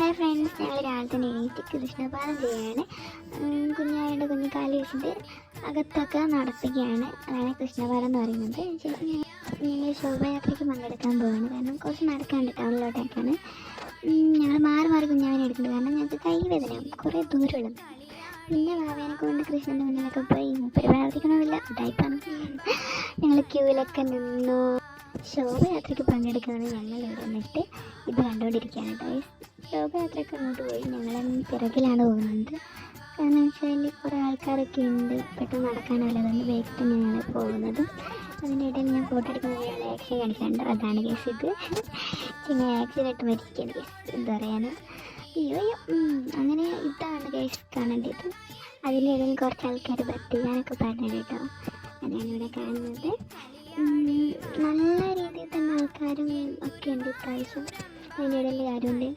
Hi friends, ഞങ്ങൾ രാവിലെ തന്നെ എണീറ്റ് കൃഷ്ണപാദം ചെയ്യാണ്. കുഞ്ഞായുടെ കുഞ്ഞു കാല് വെച്ചിട്ട് അകത്തൊക്കെ നടത്തുകയാണ്. അതാണ് കൃഷ്ണപാദം എന്ന് പറയുന്നത്. ഞങ്ങൾ ശോഭയാത്രയ്ക്ക് പങ്കെടുക്കാൻ പോവുകയാണ്. കാരണം കുറച്ച് നടക്കാണ്ട് ടൗണിലോട്ടേക്കാണ്. ഞങ്ങൾ മാറി മാറി കുഞ്ഞാവിനെ എടുക്കുന്നത്. കാരണം ഞങ്ങൾക്ക് കൈ വേദനയാവും, കുറേ ദൂരമുള്ളത്. പിന്നെ ഭാവേനെ കൊണ്ട് കൃഷ്ണൻ്റെ മുന്നിലൊക്കെ പോയി മൂപ്പര് പ്രാർത്ഥിക്കണമില്ല, ടൈപ്പാണ്. ഞങ്ങൾ ക്യൂവിലൊക്കെ നിന്നു. ശോഭയാത്രയ്ക്ക് പങ്കെടുക്കുകയാണ്. ഞങ്ങൾ ഇവിടെ വന്നിട്ട് ഇത് കണ്ടുകൊണ്ടിരിക്കുകയാണ് കേട്ടോ. ശോഭയാത്രയ്ക്ക് അങ്ങോട്ട് പോയി ഞങ്ങൾ പിറകിലാണ് പോകുന്നത്. കാരണം വെച്ചാൽ കുറേ ആൾക്കാരൊക്കെ ഉണ്ട്, പെട്ടെന്ന് നടക്കാനല്ല, അതുകൊണ്ട് വേഗത്തിൽ ഞങ്ങൾ പോകുന്നതും. അതിൻ്റെ ഇടയിൽ ഞാൻ ഫോട്ടോ എടുക്കുന്ന ഞങ്ങൾ ആക്ഷൻ കാണിക്കാറുണ്ട്. അതാണ് കേസ്. ഇത് പിന്നെ ആക്സിഡൻറ്റ് മരിക്കുകയാണ് കേസ്. എന്താ പറയാൻ, അയ്യോ അങ്ങനെ ഇതാണ് കേസ് കാണേണ്ടത്. അതിൻ്റെ ഇടയിൽ കുറച്ച് ആൾക്കാർ ഭക്തികാനൊക്കെ പറഞ്ഞു കേട്ടോ. അതാണ് ഇവിടെ കാണുന്നത്. നല്ല രീതിയിൽ തന്നെ ആൾക്കാരും ഒക്കെ ഉണ്ട് ഇപ്രാവശ്യം. അതിൻ്റെ ഇടയിൽ ആരുണ്ട്